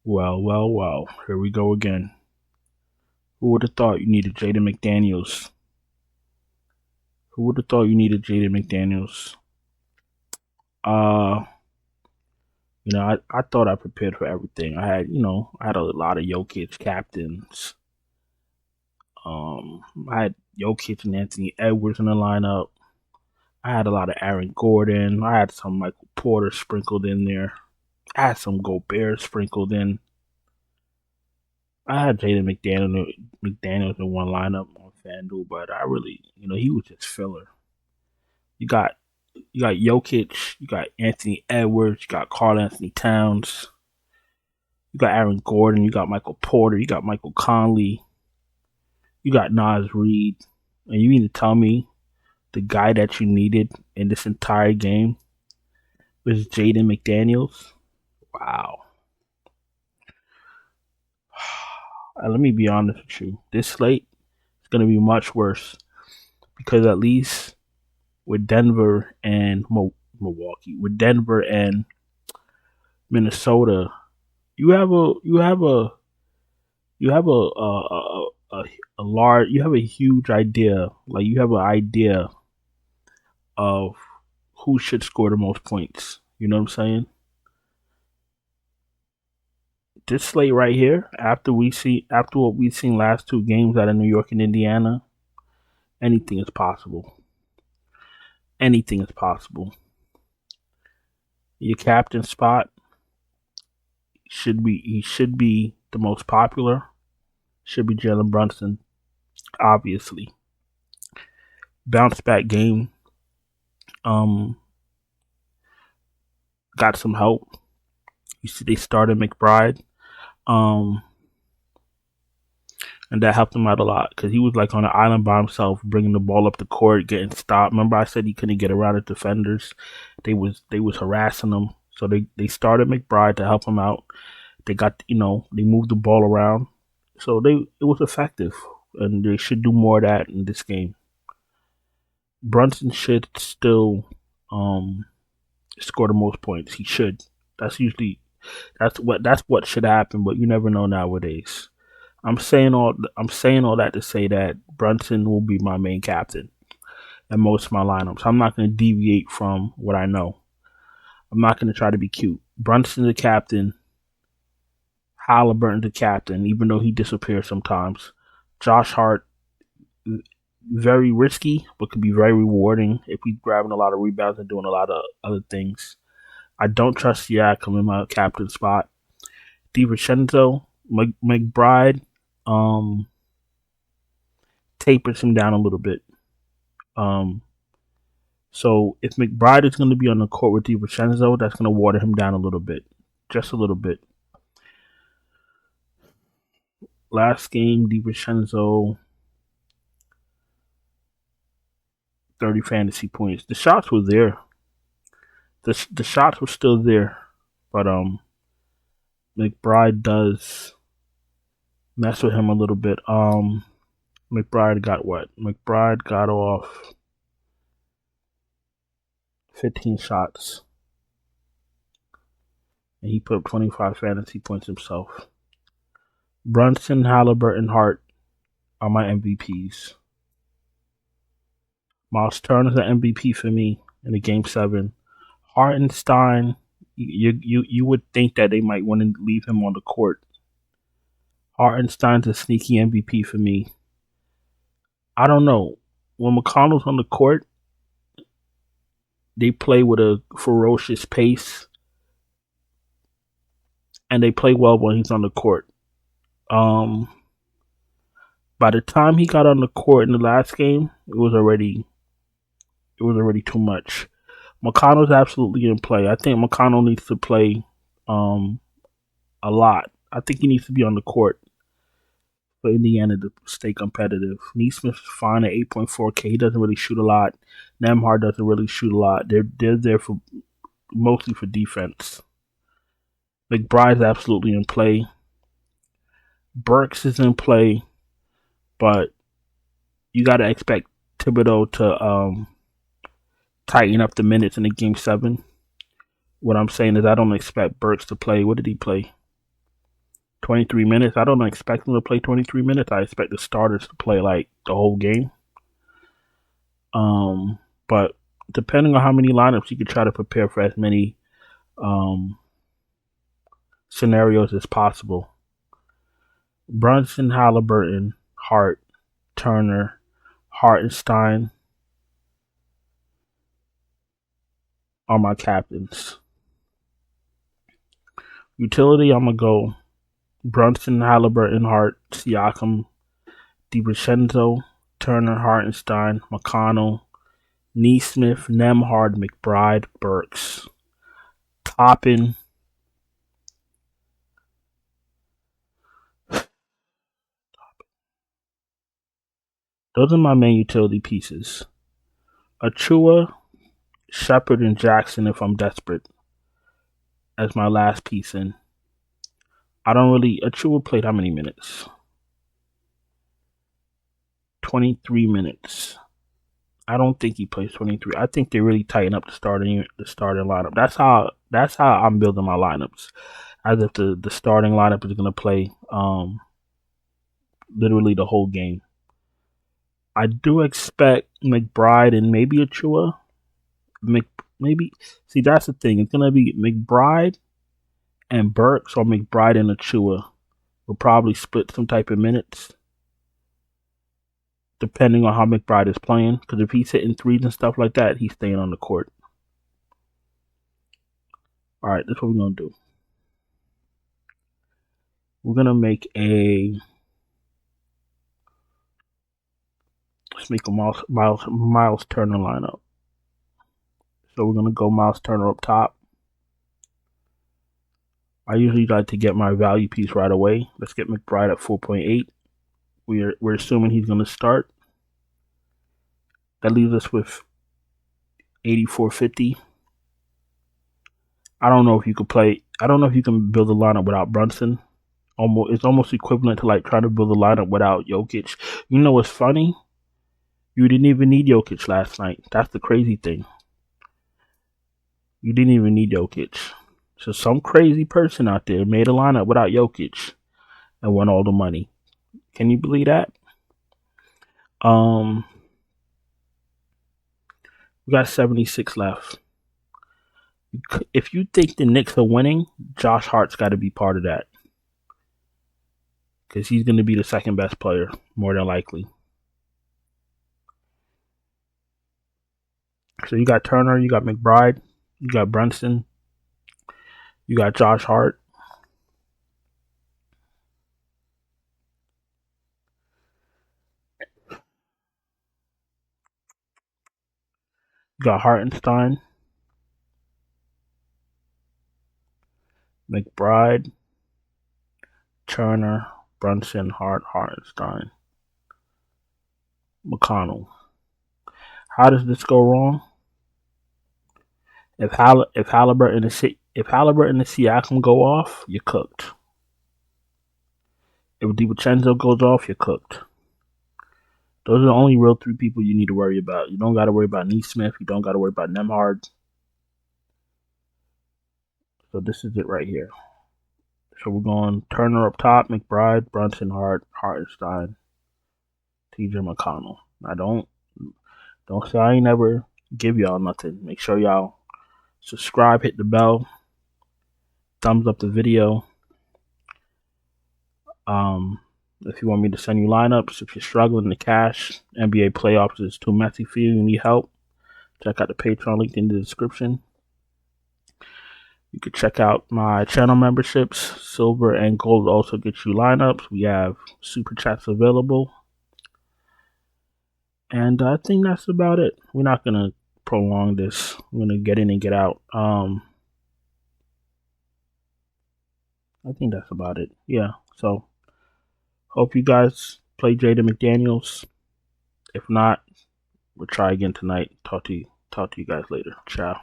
Well. Here we go again. Who would have thought you needed Jaden McDaniels? Who would have thought you needed Jaden McDaniels? Uh, I thought I prepared for everything. I had a lot of Jokic captains. I had Jokic and Anthony Edwards in the lineup. I had a lot of Aaron Gordon. I had some Michael Porter sprinkled in there. I had some Gobert sprinkled in. I had Jaden McDaniels in one lineup on FanDuel, but I really, he was just filler. You got you got Jokic, you got Anthony Edwards, you got Karl Anthony Towns, you got Aaron Gordon, you got Michael Porter, you got Michael Conley, you got Nas Reed, and you mean to tell me the guy that you needed in this entire game was Jaden McDaniels? Wow. Let me be honest with you. This slate is going to be much worse because at least with Denver and Milwaukee, with Denver and Minnesota, you have a you have a you have a large you have a huge idea. Like you have an idea of who should score the most points. You know what I'm saying? This slate right here, after what we've seen last two games out of New York and Indiana, anything is possible. Anything is possible. Your captain spot he should be the most popular. Should be Jalen Brunson, obviously. Bounce back game. Um, got some help. You see, they started McBride. Um, and that helped him out a lot because he was like on an island by himself, bringing the ball up the court, getting stopped. Remember, I said he couldn't get around the defenders. They was harassing him, so they started McBride to help him out. They got they moved the ball around, so it was effective, and they should do more of that in this game. Brunson should still um, score the most points. He should. That's usually that's what should happen, but you never know nowadays. I'm saying all that to say that Brunson will be my main captain in most of my lineups. I'm not going to deviate from what I know. I'm not going to try to be cute. Brunson the captain, Halliburton the captain, even though he disappears sometimes. Josh Hart, very risky, but could be very rewarding if he's grabbing a lot of rebounds and doing a lot of other things. I don't trust Siakam in my captain spot. DiVincenzo, McBride, um, tapers him down a little bit. Um, so if McBride is going to be on the court with DiVincenzo, that's going to water him down a little bit, just a little bit. Last game, DiVincenzo, 30 fantasy points. The shots were there. The shots were still there, but McBride does mess with him a little bit. McBride got what? McBride got off 15 shots, and he put up 25 fantasy points himself. Brunson, Halliburton, Hart are my MVPs. Miles Turner's an MVP for me in the game 7. Hartenstein, you would think that they might want to leave him on the court. Hartenstein's a sneaky MVP for me. I don't know. When McConnell's on the court, they play with a ferocious pace, and they play well when he's on the court. Um, by the time he got on the court in the last game, it was already too much. McConnell's absolutely in play. I think McConnell needs to play um, a lot. I think he needs to be on the court for Indiana to stay competitive. Neesmith's fine at 8.4K. He doesn't really shoot a lot. Nemhard doesn't really shoot a lot. They're there for mostly for defense. McBride's absolutely in play. Burks is in play, but you got to expect Thibodeau to tighten up the minutes in the game 7. What I'm saying is I don't expect Burks to play. What did he play? 23 minutes. I don't expect them to play 23 minutes. I expect the starters to play like the whole game. But depending on how many lineups, you could try to prepare for as many scenarios as possible. Brunson, Halliburton, Hart, Turner, Hartenstein are my captains. Utility, I'm going to go Brunson, Halliburton, Hart, Siakam, DiVincenzo, Turner, Hartenstein, McConnell, Neesmith, Nembhard, McBride, Burks. Toppin, those are my main utility pieces. Achua, Shepard, and Jackson if I'm desperate as my last piece in. Achua played how many minutes? 23 minutes. I don't think he plays 23. I think they really tighten up the starting lineup. That's how I'm building my lineups. As if the starting lineup is going to play literally the whole game. I do expect McBride and maybe Achua. See, that's the thing. It's going to be McBride and Burks, or McBride and Achua will probably split some type of minutes depending on how McBride is playing. Because if he's hitting threes and stuff like that, he's staying on the court. All right, that's what we're going to do. We're going to let's make a Miles Turner lineup. So we're going to go Miles Turner up top. I usually like to get my value piece right away. Let's get McBride at 4.8. We're assuming he's going to start. That leaves us with 84.50. I don't know if you can build a lineup without Brunson. It's almost equivalent to like trying to build a lineup without Jokic. You know what's funny? You didn't even need Jokic last night. That's the crazy thing. You didn't even need Jokic. So some crazy person out there made a lineup without Jokic and won all the money. Can you believe that? We got 76 left. If you think the Knicks are winning, Josh Hart's got to be part of that. Because he's going to be the second best player, more than likely. So you got Turner, you got McBride, you got Brunson, you got Josh Hart. You got Hartenstein, McBride, Turner, Brunson, Hart, Hartenstein, McConnell. How does this go wrong? If Halliburton and Siakam go off, you're cooked. If DiVincenzo goes off, you're cooked. Those are the only real three people you need to worry about. You don't got to worry about Neesmith. You don't got to worry about Nembhard. So this is it right here. So we're going Turner up top, McBride, Brunson, Hart, Hartenstein, TJ McConnell. Now don't say I ain't never give y'all nothing. Make sure y'all subscribe, hit the bell, thumbs up the video. If you want me to send you lineups, if you're struggling to cash, NBA playoffs is too messy for you, you need help, check out the Patreon link in the description. You could check out my channel memberships. Silver and gold also get you lineups. We have super chats available. And I think that's about it. We're not going to prolong this. We're going to get in and get out. I think that's about it. Yeah, so hope you guys play Jaden McDaniels. If not, we'll try again tonight. Talk to you guys later. Ciao.